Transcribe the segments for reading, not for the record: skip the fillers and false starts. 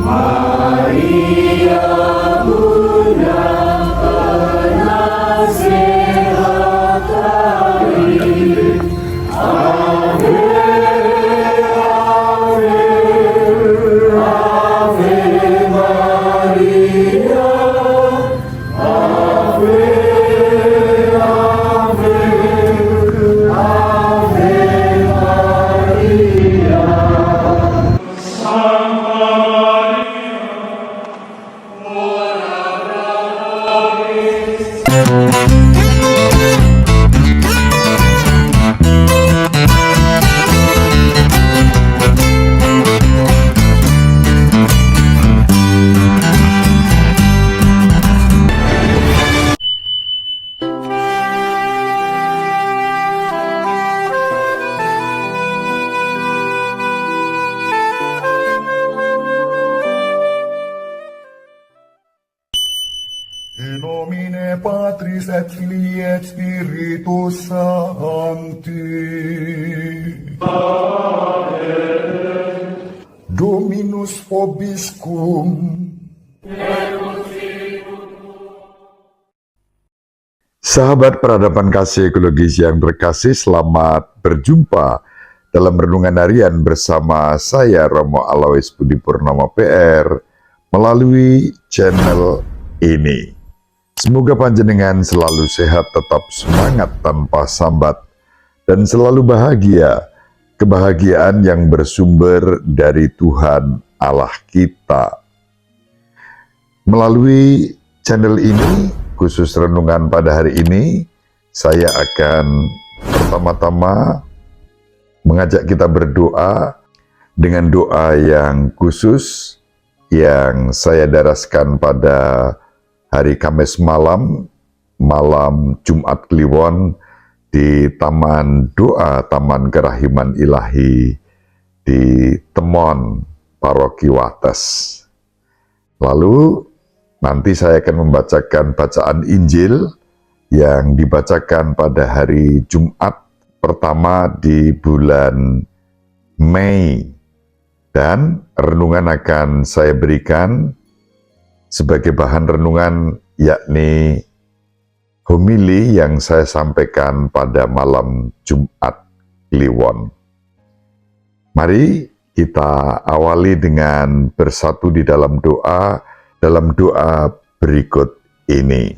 Maria Bunda penasehat kami, Ave, Ave, Ave Maria, Ave, Ave, Ave Maria. In nomine Patris et Filii et Spiritus Sancti. Dominus vobiscum. Sahabat peradaban kasih ekologis yang terkasih, selamat berjumpa dalam renungan harian bersama saya Romo Alois Budi Purnomo PR melalui channel ini. Semoga panjenengan selalu sehat, tetap semangat tanpa sambat, dan selalu bahagia, kebahagiaan yang bersumber dari Tuhan Allah kita. Melalui channel ini, khusus renungan pada hari ini, saya akan pertama-tama mengajak kita berdoa dengan doa yang khusus yang saya daraskan pada hari Kamis malam, malam Jumat Kliwon di Taman Doa, Taman Kerahiman Ilahi di Temon, Paroki Wates. Lalu nanti saya akan membacakan bacaan Injil yang dibacakan pada hari Jumat pertama di bulan Mei. Dan renungan akan saya berikan sebagai bahan renungan, yakni homili yang saya sampaikan pada malam Jumat Kliwon. Mari kita awali dengan bersatu di dalam doa berikut ini.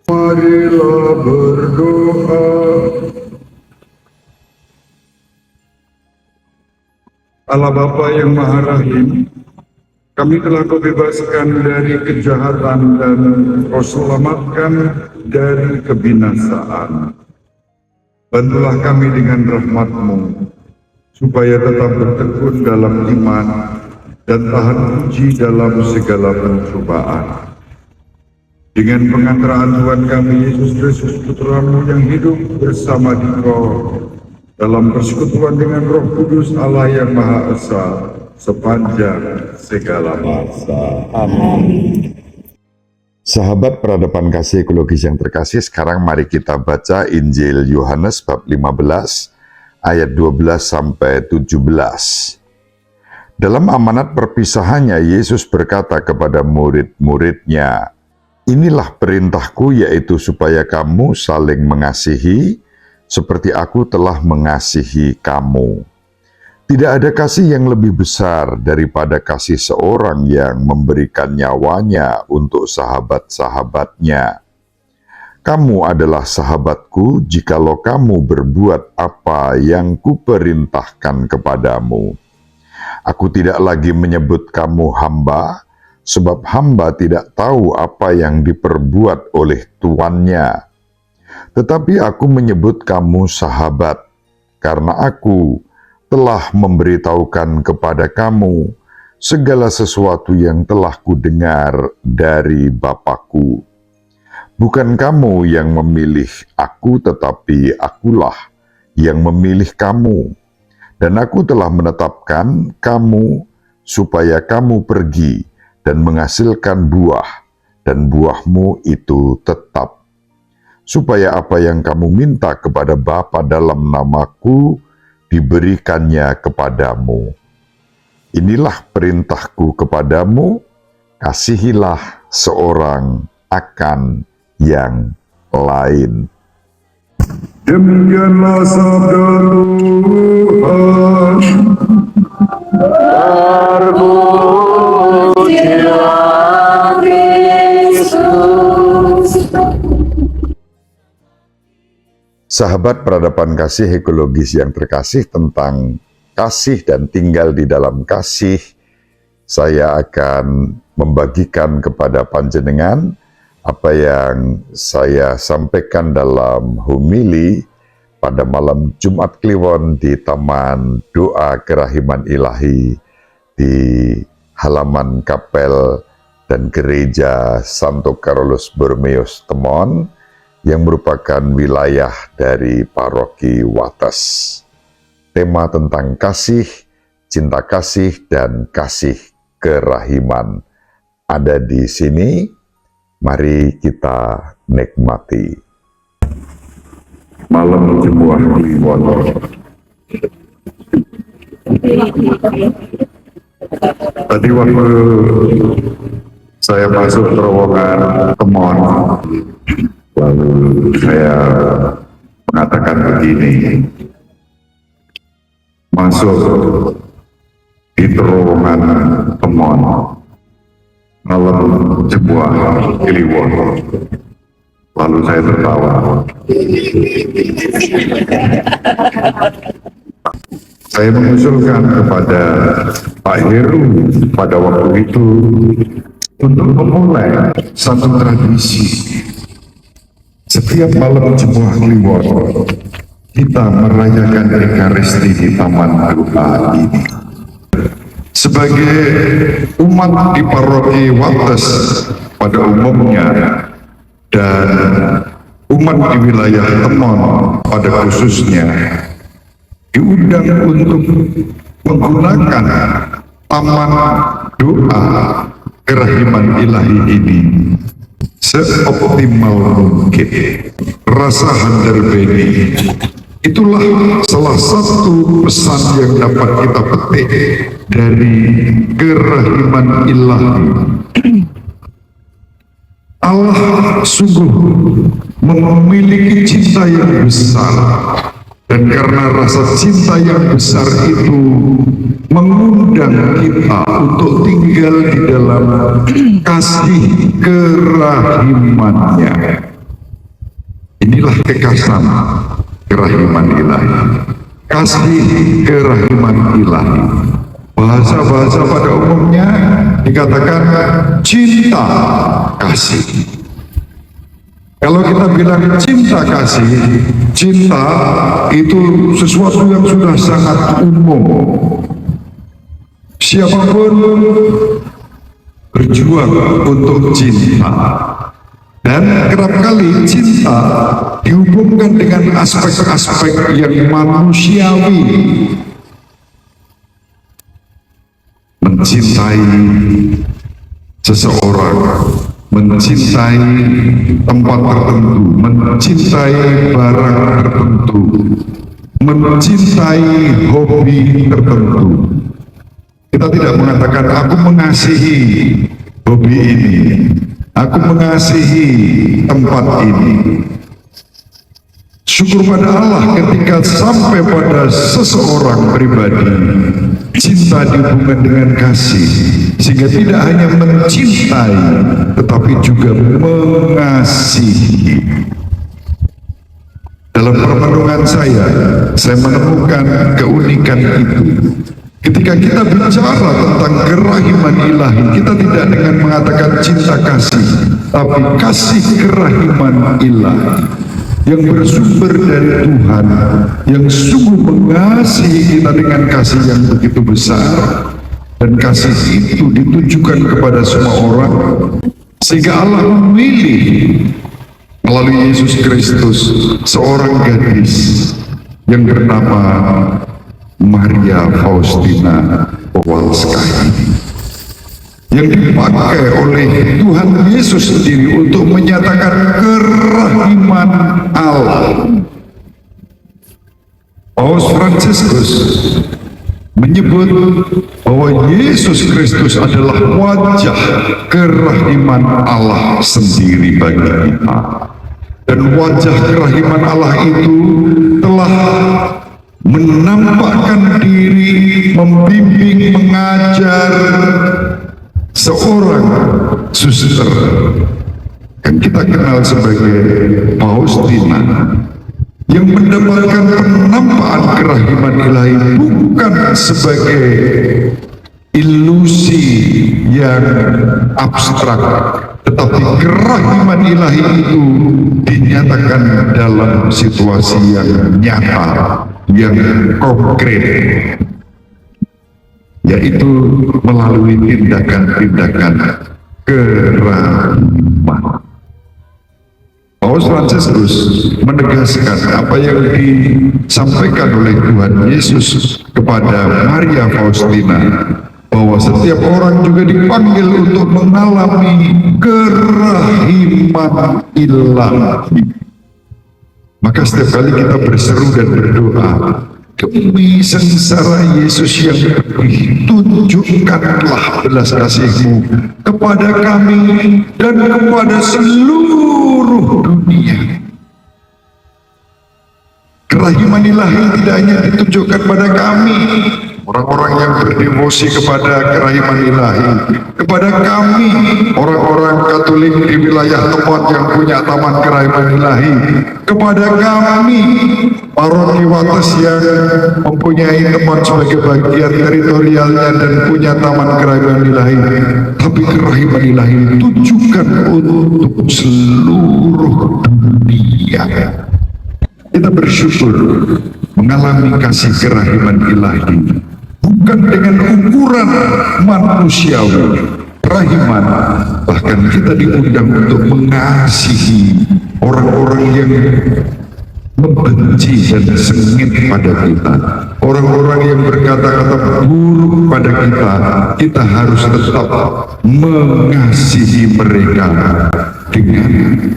Marilah berdoa. Allah Bapa yang Maha Rahim, kami telah Kau bebaskan dari kejahatan dan Kau selamatkan dari kebinasaan. Bantulah kami dengan rahmat-Mu, supaya tetap bertekun dalam iman dan tahan uji dalam segala pencobaan. Dengan pengantaraan Tuhan kami Yesus Kristus Putra-Mu yang hidup bersama Dikau dalam persekutuan dengan Roh Kudus Allah yang Maha Esa sepanjang segala masa. Amin. Sahabat peradaban kasih ekologis yang terkasih, sekarang mari kita baca Injil Yohanes bab 15 ayat 12 sampai 17. Dalam amanat perpisahannya, Yesus berkata kepada murid-muridnya, "Inilah perintahku, yaitu supaya kamu saling mengasihi, seperti aku telah mengasihi kamu. Tidak ada kasih yang lebih besar daripada kasih seorang yang memberikan nyawanya untuk sahabat-sahabatnya. Kamu adalah sahabatku jikalau kamu berbuat apa yang kuperintahkan kepadamu. Aku tidak lagi menyebut kamu hamba, sebab hamba tidak tahu apa yang diperbuat oleh tuannya. Tetapi aku menyebut kamu sahabat, karena aku telah memberitahukan kepada kamu segala sesuatu yang telah kudengar dari Bapa-Ku. Bukan kamu yang memilih aku, tetapi akulah yang memilih kamu. Dan aku telah menetapkan kamu supaya kamu pergi dan menghasilkan buah, dan buahmu itu tetap. Supaya apa yang kamu minta kepada Bapa dalam namaku, diberikannya kepadamu. Inilah perintahku kepadamu, kasihilah seorang akan yang lain. Demikianlah sabda Tuhan. Terpujilah Kristus. Sahabat peradaban kasih ekologis yang terkasih, tentang kasih dan tinggal di dalam kasih, saya akan membagikan kepada panjenengan apa yang saya sampaikan dalam homili pada malam Jumat Kliwon di Taman Doa Kerahiman Ilahi di halaman kapel dan gereja Santo Carolus Borromeus Temon, yang merupakan wilayah dari paroki Wates. Tema tentang kasih, cinta kasih, dan kasih kerahiman ada di sini. Mari kita nikmati. Malam Jumat Kliwon. Tadi waktu saya masuk terowongan Temon, lalu saya mengatakan begini, masuk di terowongan Temon, malam Jumat Kliwon. Lalu saya tertawa. Saya mengusulkan kepada Pak Heru pada waktu itu untuk memulai satu tradisi. Setiap malam Jumat Kliwon kita merayakan Ekaristi di Taman Doa ini. Sebagai umat di paroki Wates pada umumnya dan umat di wilayah Temon pada khususnya, diundang untuk menggunakan Taman Doa Kerahiman Ilahi ini seoptimal mungkin. Rasa Handarbeni itulah salah satu pesan yang dapat kita petik dari kerahiman ilahi. Allah sungguh memiliki cinta yang besar, dan karena rasa cinta yang besar itu mengundang kita untuk tinggal di dalam kasih kerahimannya. Inilah kekasan kerahiman ilahi, kasih kerahiman ilahi. Bahasa-bahasa pada umumnya dikatakan cinta kasih. Kalau kita bilang cinta kasih, cinta itu sesuatu yang sudah sangat umum. Siapapun berjuang untuk cinta. Dan kerap kali cinta dihubungkan dengan aspek-aspek yang manusiawi. Mencintai seseorang, mencintai tempat tertentu, mencintai barang tertentu, mencintai hobi tertentu. Kita tidak mengatakan aku mengasihi hobi ini, aku mengasihi tempat ini. Syukur pada Allah ketika sampai pada seseorang pribadi, cinta dihubungkan dengan kasih, sehingga tidak hanya mencintai tetapi juga mengasihi. Dalam permenungan saya menemukan keunikan itu. Ketika kita bicara tentang kerahiman ilahi, kita tidak dengan mengatakan cinta kasih, tapi kasih kerahiman ilahi yang bersumber dari Tuhan, yang sungguh mengasihi kita dengan kasih yang begitu besar, dan kasih itu ditujukan kepada semua orang, sehingga Allah memilih melalui Yesus Kristus seorang gadis yang bernama Maria Faustina Kowalska, yang dipakai oleh Tuhan Yesus sendiri untuk menyatakan kerahiman Allah. Paus Fransiskus menyebut bahwa Yesus Kristus adalah wajah kerahiman Allah sendiri bagi kita. Dan wajah kerahiman Allah itu telah menampakkan diri, membimbing, mengajar seorang suster yang kita kenal sebagai Faustina, yang mendapatkan penampakan kerahiman ilahi bukan sebagai ilusi yang abstrak, tetapi kerahiman ilahi itu dinyatakan dalam situasi yang nyata, yang konkret, yaitu melalui tindakan-tindakan kerahiman. Paus Fransiskus menegaskan apa yang disampaikan oleh Tuhan Yesus kepada Maria Faustina, bahwa setiap orang juga dipanggil untuk mengalami kerahiman ilahi. Maka setiap kali kita berseru dan berdoa, demi sengsara Yesus yang pedih, tunjukkanlah belas kasih-Mu kepada kami dan kepada seluruh dunia. Kerahiman ilahi tidak hanya ditunjukkan pada kami, orang-orang yang berdevosi kepada kerahiman ilahi, kepada kami, orang-orang Katolik di wilayah tempat yang punya taman kerahiman ilahi, kepada kami, paroki Wates yang mempunyai tempat sebagai bagian teritorialnya dan punya taman kerahiman ilahi. Tapi kerahiman ilahi ditujukan untuk seluruh dunia. Kita bersyukur mengalami kasih kerahiman ilahi bukan dengan ukuran manusiawi. Kerahiman, bahkan kita diundang untuk mengasihi orang-orang yang membenci dan sengit pada kita, orang-orang yang berkata-kata buruk pada kita. Kita harus tetap mengasihi mereka dengan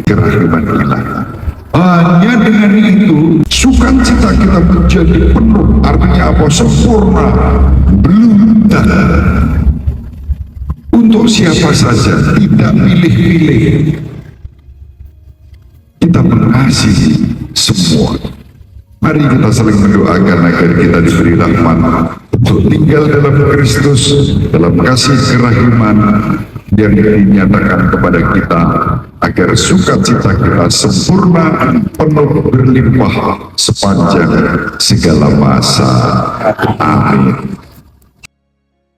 kerahiman ilahi. Hanya dengan itu sukacita kita menjadi penuh. Artinya apa? Sempurna, belum untuk siapa saja, tidak pilih-pilih. Kita mengasihi semua. Mari kita saling mendoakan agar kita diberi rahmat untuk tinggal dalam Kristus, dalam kasih kerahiman yang dinyatakan kepada kita, agar sukacita kita sempurna, penuh, berlimpah sepanjang segala masa. Amin.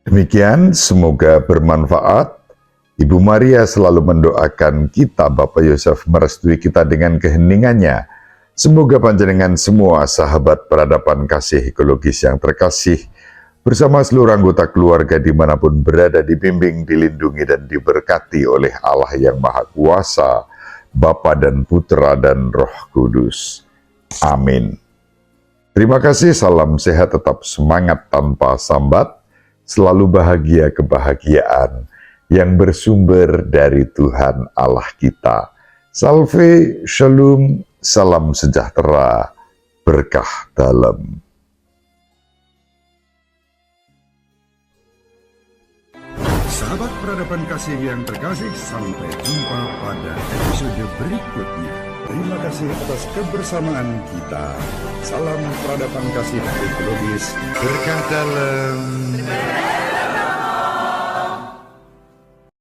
Demikian, semoga bermanfaat. Ibu Maria selalu mendoakan kita, Bapak Yosef merestui kita dengan keheningannya. Semoga panjenengan semua sahabat peradaban kasih ekologis yang terkasih, bersama seluruh anggota keluarga dimanapun berada, dibimbing, dilindungi, dan diberkati oleh Allah yang Maha Kuasa, Bapa dan Putra dan Roh Kudus. Amin. Terima kasih, salam sehat, tetap semangat tanpa sambat, selalu bahagia kebahagiaan yang bersumber dari Tuhan Allah kita. Salve, shalom, salam sejahtera, berkah dalam. Sahabat peradaban kasih yang terkasih, sampai jumpa pada episode berikutnya. Terima kasih atas kebersamaan kita. Salam peradaban kasih ekologis, berkah dalam.